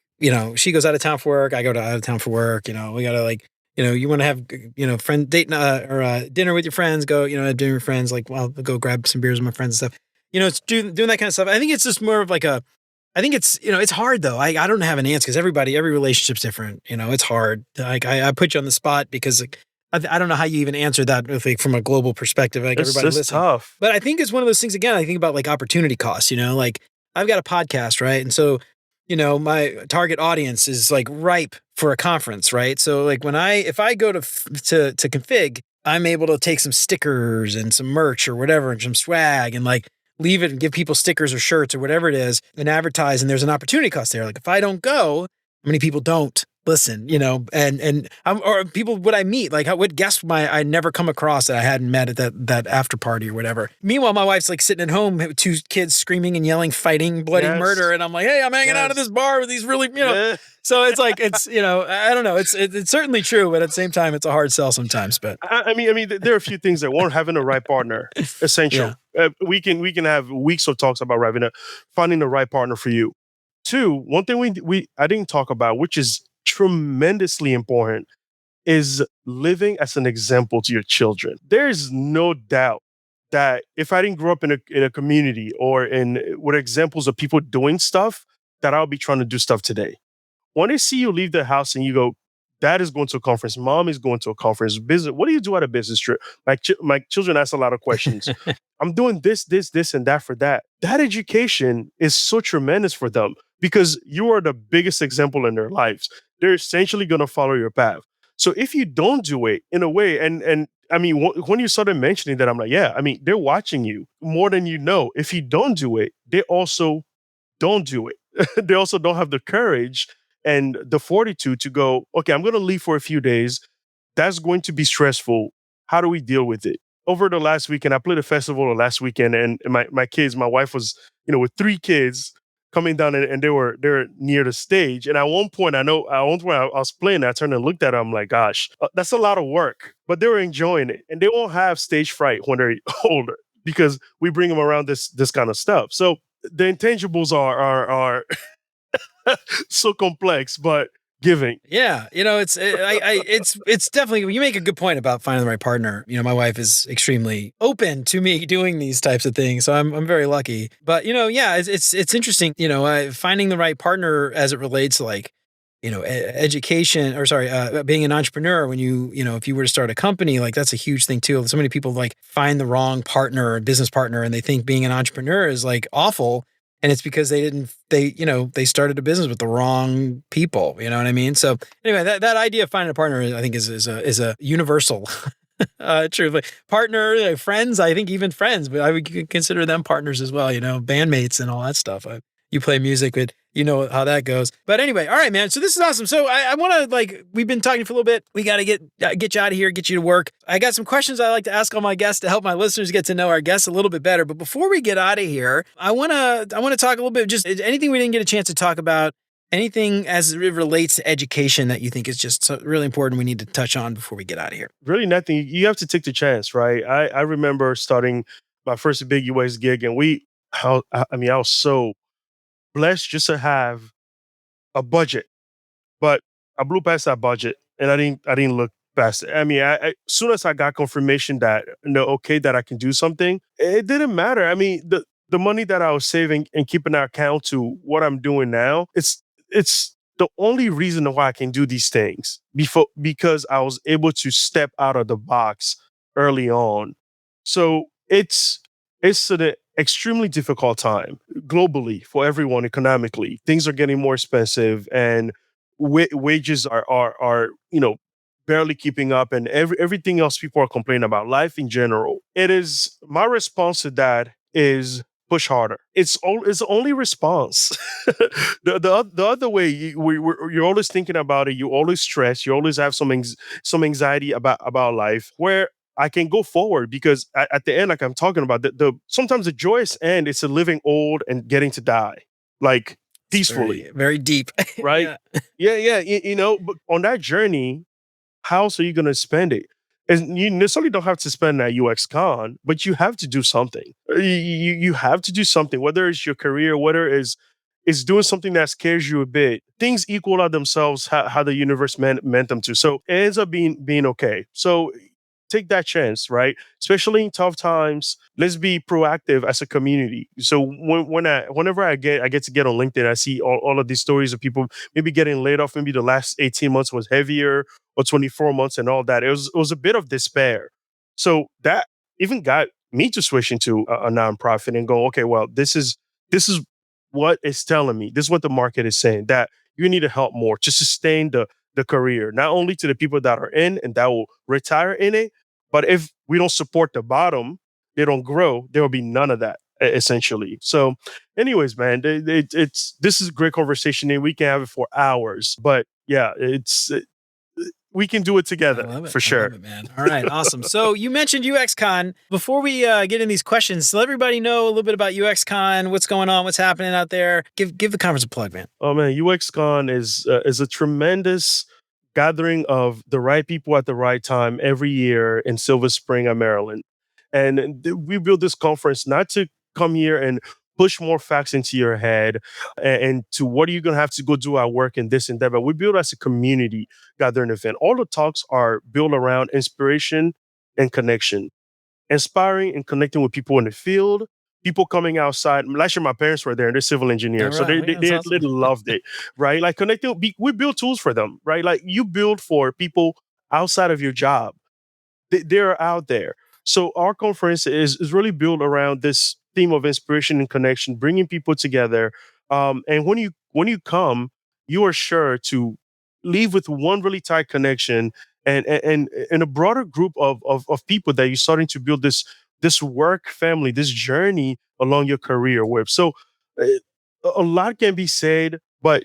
she goes out of town for work, I go out of town for work. We gotta like, you want to have, friend date or dinner with your friends, go, have dinner with friends, like, well, I'll go grab some beers with my friends and stuff. It's doing that kind of stuff. I think it's just more of like I think it's, it's hard though. I don't have an answer because every relationship's different. It's hard. Like I put you on the spot because like, I don't know how you even answer that like, from a global perspective, like It's everybody just listening. tough. But I think it's one of those things, again, I think about like opportunity costs, like I've got a podcast, right? And so, my target audience is like ripe for a conference, right? So like if I go to config, I'm able to take some stickers and some merch or whatever and some swag and like leave it and give people stickers or shirts or whatever it is and advertise. And there's an opportunity cost there. Like if I don't go, how many people don't? listen, or people would I meet, like, what guests I never come across that I hadn't met at that after party or whatever. Meanwhile, my wife's like sitting at home with two kids screaming and yelling, fighting, bloody murder, Yes. and I'm like, hey, I'm hanging out at Yes. this bar with these really, Yeah. So it's like I don't know. It's certainly true, but at the same time, it's a hard sell sometimes. But There are a few things that one, having the right partner, yeah, essential. We can have weeks of talks about finding the right partner for you. Two, one thing we I didn't talk about, which is tremendously important, is living as an example to your children. There is no doubt that if I didn't grow up in a community or in with examples of people doing stuff, that I'll be trying to do stuff today. When they see you leave the house and you go, dad is going to a conference, mom is going to a conference, business, what do you do at a business trip? My children ask a lot of questions. I'm doing this, and that for that. That education is so tremendous for them because you are the biggest example in their lives. They're essentially going to follow your path. So if you don't do it in a way, and I mean, when you started mentioning that, I'm like, yeah, I mean, they're watching you more than you know. If you don't do it, they also don't do it. They also don't have the courage and the fortitude to go, okay, I'm going to leave for a few days. That's going to be stressful. How do we deal with it? Over the last weekend, I played a festival the last weekend, and my kids, my wife was, with three kids coming down, and they were near the stage. And at one point, I was playing, I turned and looked at them, I'm like, gosh, that's a lot of work. But they were enjoying it, and they won't have stage fright when they're older because we bring them around this kind of stuff. So the intangibles are so complex, but giving. yeah, it's definitely, you make a good point about finding the right partner. My wife is extremely open to me doing these types of things, so I'm very lucky. But yeah, it's interesting. Finding the right partner as it relates to, like, education, or sorry, being an entrepreneur. When if you were to start a company, like, that's a huge thing too. So many people, like, find the wrong partner or business partner, and they think being an entrepreneur is, like, awful. And it's because they started a business with the wrong people. You know what I mean? So anyway, that idea of finding a partner, I think, is a universal, truthfully, partner, friends. I think even friends, but I would consider them partners as well. Bandmates and all that stuff. You play music with, how that goes. But anyway, all right, man. So this is awesome. So I want to, like, we've been talking for a little bit. We got to get you out of here, get you to work. I got some questions I like to ask all my guests to help my listeners get to know our guests a little bit better. But before we get out of here, I want to talk a little bit, just anything we didn't get a chance to talk about, anything as it relates to education that you think is just really important we need to touch on before we get out of here. Really nothing. You have to take the chance, right? I remember starting my first big US gig, and I was so blessed just to have a budget, but I blew past that budget, and I didn't look past it. As soon as I got confirmation that, okay, that I can do something, it didn't matter. The money that I was saving and keeping an account to what I'm doing now, it's the only reason why I can do these things because I was able to step out of the box early on. So it's an extremely difficult time globally for everyone economically. Things are getting more expensive, and wages are barely keeping up, and everything else people are complaining about. Life in general. It is my response to that is push harder. It's the only response. The other way, you're always thinking about it. You always stress. You always have some anxiety about life. Where I can go forward because at the end, like I'm talking about, the sometimes the joyous end is to living old and getting to die, like, peacefully, Very, very deep. right? Yeah. Yeah. But on that journey, how else are you going to spend it? And you necessarily don't have to spend that UX con, but you have to do something. You have to do something, whether it's your career, whether it's doing something that scares you a bit. Things equal out themselves how the universe meant them to. So it ends up being okay. So take that chance, right? Especially in tough times. Let's be proactive as a community. So whenever I get to get on LinkedIn, I see all of these stories of people maybe getting laid off. Maybe the last 18 months was heavier, or 24 months, and all that. It was a bit of despair. So that even got me to switch into a nonprofit and go, okay, well, this is what it's telling me. This is what the market is saying, that you need to help more to sustain the career, not only to the people that are in and that will retire in it, but if we don't support the bottom, they don't grow, there will be none of that, essentially. So anyways, man, it's this is a great conversation, and we can have it for hours. But yeah, we can do it I together love it. for I love sure. it, man. All right, awesome. So you mentioned UXCon. Before we get in these questions, let everybody know a little bit about UXCon, what's going on, what's happening out there. Give the conference a plug, man. Oh man, UXCon is a tremendous gathering of the right people at the right time every year in Silver Spring, Maryland. And we build this conference not to come here and push more facts into your head and to what are you going to have to go do at work and this and that. But we build as a community gathering event. All the talks are built around inspiration and connection, inspiring and connecting with people in the field, people coming outside. Last year, my parents were there and they're civil All engineers. So right, yeah, that's they awesome. loved it, right? Like connecting, we build tools for them, right? Like you build for people outside of your job. They're out there. So our conference is really built around this theme of inspiration and connection, bringing people together. And when you come, you are sure to leave with one really tight connection and a broader group of people that you're starting to build this work family, this journey along your career with. So uh, a lot can be said, but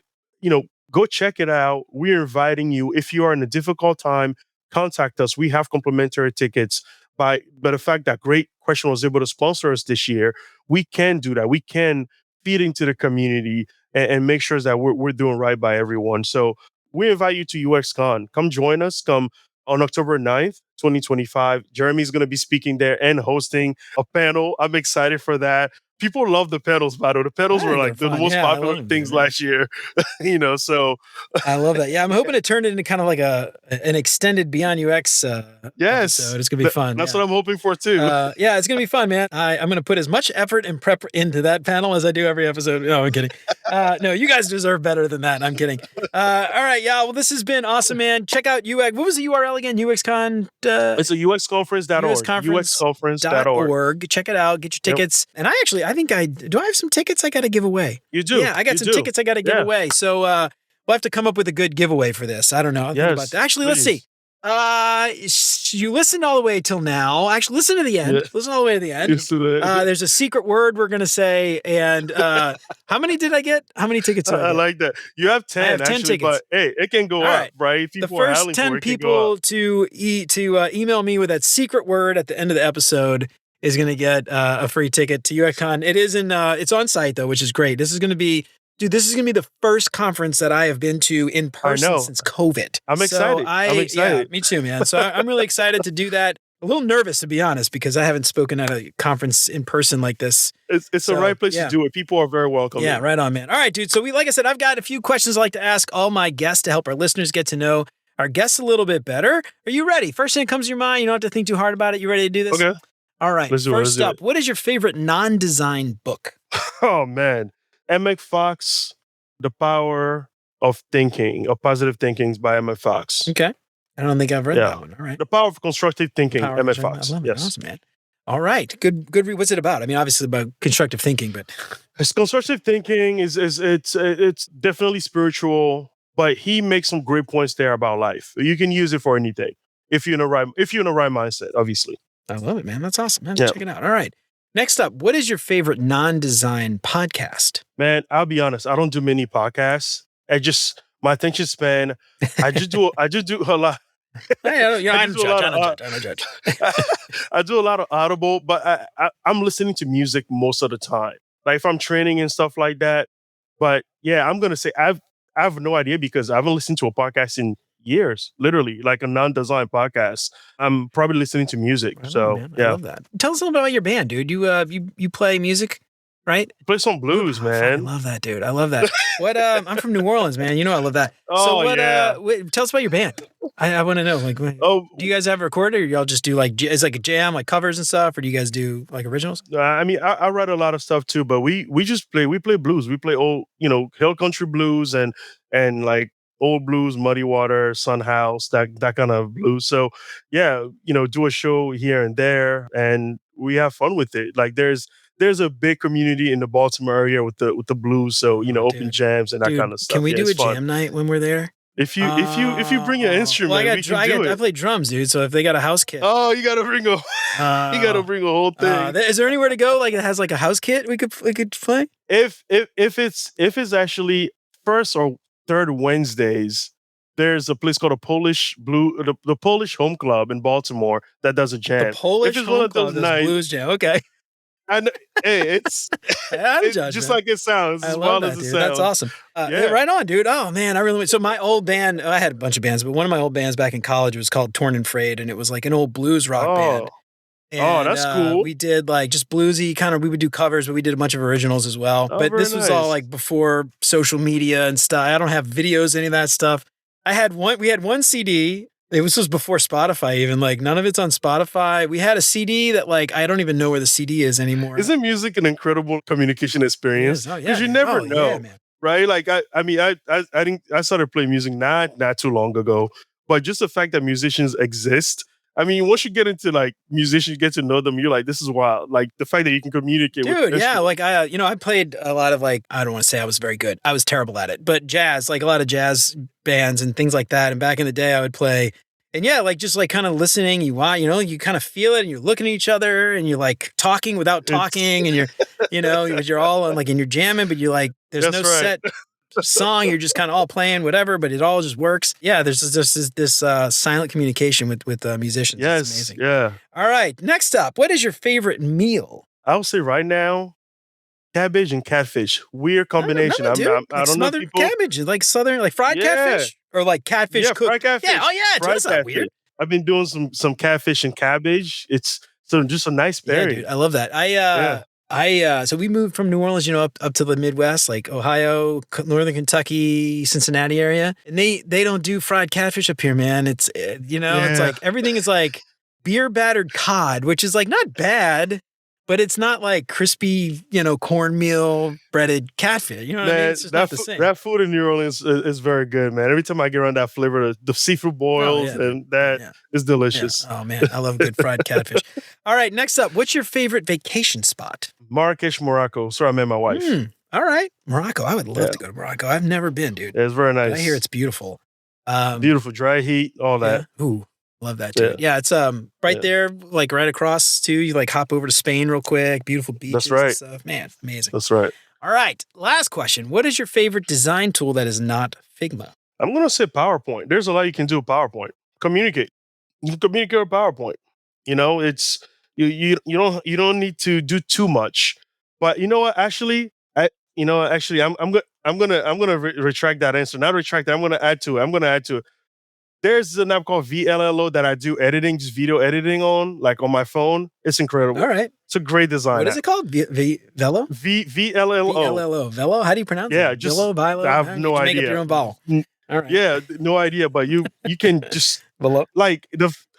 go check it out. We're inviting you. If you are in a difficult time, contact us. We have complimentary tickets. By the fact that Great Question was able to sponsor us this year, we can do that. We can feed into the community and make sure that we're doing right by everyone. So we invite you to UXCon. Come join us. Come on October 9th, 2025. Jeremy's going to be speaking there and hosting a panel. I'm excited for that. People love the panels, by the way. The panels I were think like they're the fun. most Yeah, I love popular them, dude. things Yeah. last year, so I love that. Yeah, I'm hoping to turn it into kind of like an extended Beyond UX yes, episode. It's gonna be fun. that's Yeah. what I'm hoping for too. Yeah, it's gonna be fun, man. I'm gonna put as much effort and prep into that panel as I do every episode. No, I'm kidding. No, you guys deserve better than that. I'm kidding. All right, yeah. Well, this has been awesome, man. Check out UX. What was the URL again? UXCon. It's a uxconference.org. uxconference.org. UXconference.org. Check it out. Get your Yep. tickets. And I think I have some tickets I got to give away. You do. Yeah, I got You some do. tickets I got to give Yeah. away. So we'll have to come up with a good giveaway for this. I don't know. I'll think about Yes, that. Actually, let's see. please. You listened all the way till now. Actually, listen to the end. Yeah. Listen all the way to the end. Used to that. There's a secret word we're gonna say, and how many did I get? How many tickets did I I get? like that. You have 10, I have 10 actually, tickets. but hey, it can go All up, right. right? The People are first howling 10 for it, it can go up. people to email me with that secret word at the end of the episode is going to get a free ticket to UXCon. It is it's on site though, which is great. This is going to be the first conference that I have been to in person know. since COVID. I'm excited. I'm excited. Yeah, me too, man. So I'm really excited to do that. A little nervous, to be honest, because I haven't spoken at a conference in person like this. It's the So, right place yeah. to do it. People are very welcome. Yeah, right on, man. All right, dude. So like I said, I've got a few questions I'd like to ask all my guests to help our listeners get to know our guests a little bit better. Are you ready? First thing that comes to your mind. You don't have to think too hard about it. You ready to do this? Okay. All right. Let's do it. First up, what is your favorite non-design book? Oh man, Emmett Fox, The Power of Thinking, of Positive Thinkings by Emmett Fox. Okay. I don't think I've read Yeah. that one. All right. The Power of Constructive Thinking, Power Emmett of- Fox. I love it. Yes. Awesome, man. All right. Good read. What's it about? I mean, obviously about constructive thinking, but His constructive thinking is it's definitely spiritual, but he makes some great points there about life. You can use it for anything if you're in the right mindset, obviously. I love it, man. That's awesome, man. Yeah. Check it out. All right. Next up, what is your favorite non-design podcast? Man, I'll be honest, I don't do many podcasts. My attention span, I just do a lot. Hey, I I don't just do a lot judge. of, I don't judge. I do a lot of Audible, but I'm listening to music most of the time. Like if I'm training and stuff like that. But yeah, I'm gonna say I have no idea because I haven't listened to a podcast in years, literally, like a non-design podcast. I'm probably listening to music. Right on, So man. I yeah, love that. Tell us a little bit about your band, dude. You play music, right? play some blues, I man. love that, dude. I love that. What? I'm from New Orleans, man. You know I love that. Oh, what? yeah. Tell us about your band. I want to know. Like, Oh, do you guys have a recorded, or y'all just do like it's like a jam, like covers and stuff, or do you guys do like originals? I mean, I write a lot of stuff too, but we play blues. We play old, hill country blues and like old blues, Muddy Water, Sun House, that kind of blues. So yeah, do a show here and there, and we have fun with it. Like there's a big community in the Baltimore area with the blues. So open dude. jams and that Dude, kind of stuff. can we Yeah, do it's a fun. jam night when we're there? If you bring your instrument, well, we can do I it. play drums, dude. So if they got a house kit, Oh, you gotta bring a whole thing. Is there anywhere to go? Like it has like a house kit we could play? If it's actually first or third Wednesdays there's a place called the Polish Home Club in Baltimore that does a The jam. If Polish it's one Home of those Club does nights, blues jam. Okay. I know, hey, it's I'm it's judged, just man. like it sounds, I as love wild as that, it dude. That's sounds. awesome. Yeah, Yeah. right on, dude. Oh man, I really. So my old band, I had a bunch of bands, but one of my old bands back in college was called Torn and Frayed, and it was like an old blues rock Oh, band. And that's cool. we did like just bluesy kind of. We would do covers, but we did a bunch of originals as well. Oh, But very this was all nice. like before social media and stuff. I don't have videos, any of that stuff. I had one. We had one CD. This was before Spotify even. Like none of it's on Spotify. We had a CD that like I don't even know where the CD is anymore. Isn't music an incredible communication It experience? is. Oh yeah, Because you dude. never Oh yeah, know, man. right? Like I think I started playing music not too long ago, but just the fact that musicians exist. I mean, once you get into like musicians, you get to know them. You're like, this is wild. Like the fact that you can communicate with Dude, the yeah, instrument. like I played a lot of like, I don't want to say I was very good. I was terrible at it, but jazz, like a lot of jazz bands and things like that. And back in the day, I would play, and yeah, like just like kind of listening. You kind of feel it, and you're looking at each other, and you're like talking without It's talking, and you're all like, and you're jamming, but you're like, there's no that's right. set song. You're just kind of all playing whatever, but it all just works. Yeah, there's just this silent communication with musicians. It's Yes, amazing. yeah. All right, next up, what is your favorite meal? I would say right now, cabbage and catfish. Weird combination. No, dude. I Like don't know if smothered people. cabbage, like southern, like fried Yeah, catfish, or like catfish yeah, fried cooked. catfish. Yeah. Oh yeah, dude, Fried that's not catfish. weird. I've been doing some catfish and cabbage. It's so just a nice Yeah, pairing. dude, I love that. Yeah. So we moved from New Orleans, up to the Midwest, like Ohio, Northern Kentucky, Cincinnati area, and they don't do fried catfish up here, man. It's it's Yeah. like everything is like beer battered cod, which is like not bad, but it's not like crispy, cornmeal breaded catfish. You know what I mean? Man, It's just not the same. that food in New Orleans is very good, man. Every time I get around that flavor, the seafood boils, yeah, dude. and that Yeah. is Yeah. delicious. Oh man, I love good fried catfish. All right, next up, what's your favorite vacation spot? Marrakesh, Morocco. So I met my wife. All right, Morocco. I would love Yeah. to go to Morocco. I've never been, dude. It's very But nice. I hear it's beautiful. Beautiful, dry heat, all that. Yeah. Ooh, love that, dude. Yeah, it's right Yeah. there, like right across too. You like hop over to Spain real quick. Beautiful beaches and right. stuff. Man, amazing. That's right. All right, last question. What is your favorite design tool that is not Figma? I'm gonna say PowerPoint. There's a lot you can do with PowerPoint. Communicate. You can communicate with PowerPoint. It's you don't need to do too much. But you know what? Actually, I'm gonna retract that answer. Not retract that. I'm gonna add to it. There's an app called VLLO that I do editing, just video editing on, like on my phone. It's incredible. All right. It's a great design. What is it called? Velo? VLLO. VLLO. Velo? How do you pronounce Yeah, it? just Velo, Vilo? I have Huh? no You idea. Make up your own vowel. All right. Yeah, no idea. But you can just Velo. like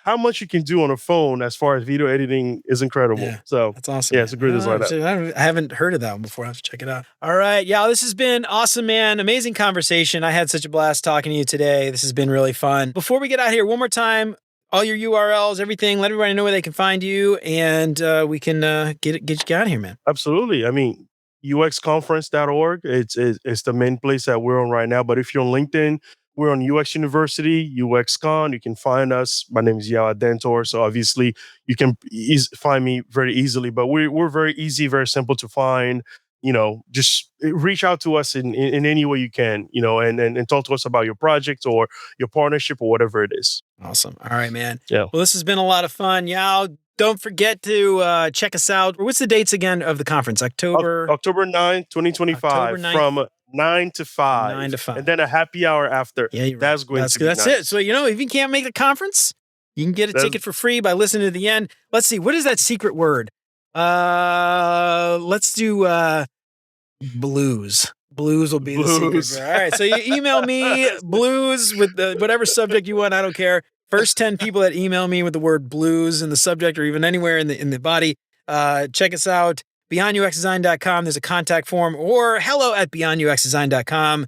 how much you can do on a phone as far as video editing is incredible. Yeah. So That's awesome. yeah, it's a great design. I haven't heard of that one before. I have to check it out. All right. Yeah, this has been awesome, man. Amazing conversation. I had such a blast talking to you today. This has been really fun. Before we get out here, one more time, all your URLs, everything, let everybody know where they can find you, and we can get you out of here, man. Absolutely. I mean, uxconference.org. It's the main place that we're on right now. But if you're on LinkedIn, we're on UX University, UXCon. You can find us. My name is Yao Adantor. So obviously you can find me very easily, but we're very easy, very simple to find. Just reach out to us in any way you can, and talk to us about your project or your partnership or whatever it is. Awesome. All right, man. Yeah. Well, this has been a lot of fun. Yao, don't forget to check us out. What's the dates again of the conference? October 9th, 2025, October 9th. from 9 to 5. 9 to 5. And then a happy hour after. Yeah, you're That's right. going to be That's nice. it. So, if you can't make the conference, you can get a ticket for free by listening to the end. Let's see. What is that secret word? Let's do blues. Blues will be the secret word. All right. So you email me blues with whatever subject you want. I don't care. First 10 people that email me with the word blues in the subject or even anywhere in the body, check us out. BeyondUXDesign.com. There's a contact form, or hello@BeyondUXDesign.com.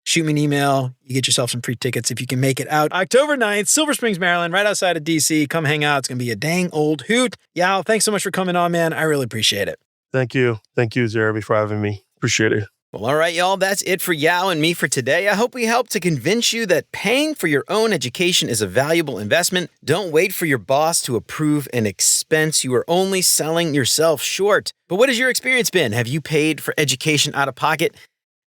Shoot me an email. You get yourself some free tickets if you can make it out. October 9th, Silver Springs, Maryland, right outside of DC. Come hang out. It's going to be a dang old hoot. Yao, thanks so much for coming on, man. I really appreciate it. Thank you. Thank you, Jeremy, for having me. Appreciate it. Well, all right, y'all. That's it for Yao and me for today. I hope we helped to convince you that paying for your own education is a valuable investment. Don't wait for your boss to approve an expense. You are only selling yourself short. But what has your experience been? Have you paid for education out of pocket?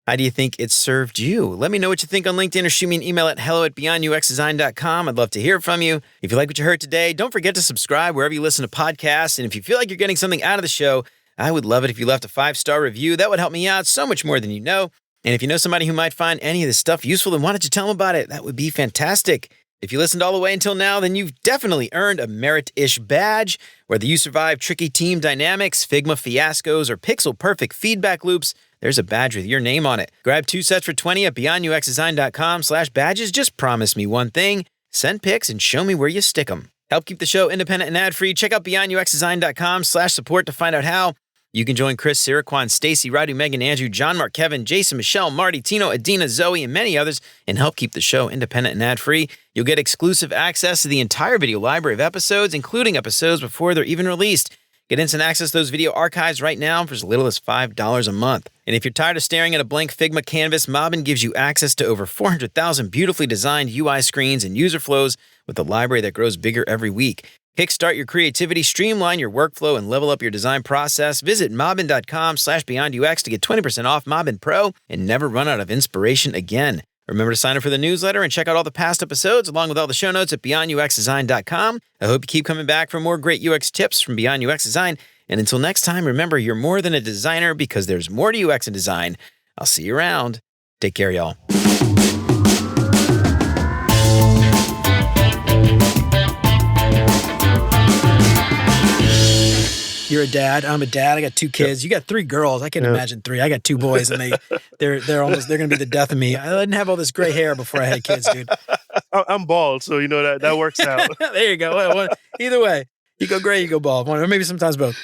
How do you think it served you? Let me know what you think on LinkedIn or shoot me an email at hello@beyonduxdesign.com. I'd love to hear from you. If you like what you heard today, don't forget to subscribe wherever you listen to podcasts. And if you feel like you're getting something out of the show, I would love it if you left a 5-star review. That would help me out so much more than you know. And if you know somebody who might find any of this stuff useful, then why don't you tell them about it? That would be fantastic. If you listened all the way until now, then you've definitely earned a merit-ish badge. Whether you survive tricky team dynamics, Figma fiascos, or pixel-perfect feedback loops, there's a badge with your name on it. Grab 2 sets for $20 at beyonduxdesign.com/badges. Just promise me one thing. Send pics and show me where you stick them. Help keep the show independent and ad-free. Check out beyonduxdesign.com/support to find out how. You can join Chris, Siraquan, Stacy, Radu, Megan, Andrew, John, Mark, Kevin, Jason, Michelle, Marty, Tino, Adina, Zoe, and many others, and help keep the show independent and ad-free. You'll get exclusive access to the entire video library of episodes, including episodes before they're even released. Get instant access to those video archives right now for as little as $5 a month. And if you're tired of staring at a blank Figma canvas, Mobbin gives you access to over 400,000 beautifully designed UI screens and user flows with a library that grows bigger every week. Kickstart your creativity, streamline your workflow, and level up your design process. Visit mobbin.com/beyondux to get 20% off Mobbin Pro and never run out of inspiration again. Remember to sign up for the newsletter and check out all the past episodes along with all the show notes at beyonduxdesign.com. I hope you keep coming back for more great UX tips from Beyond UX Design. And until next time, remember, you're more than a designer because there's more to UX and design. I'll see you around. Take care, y'all. You're a dad. I'm a dad. I got 2 kids. You got 3 girls. I can imagine 3. I got 2 boys, and they're gonna be the death of me. I didn't have all this gray hair before I had kids, dude. I'm bald, so you know that works out. There you go. Well, either way, you go gray, you go bald, or maybe sometimes both.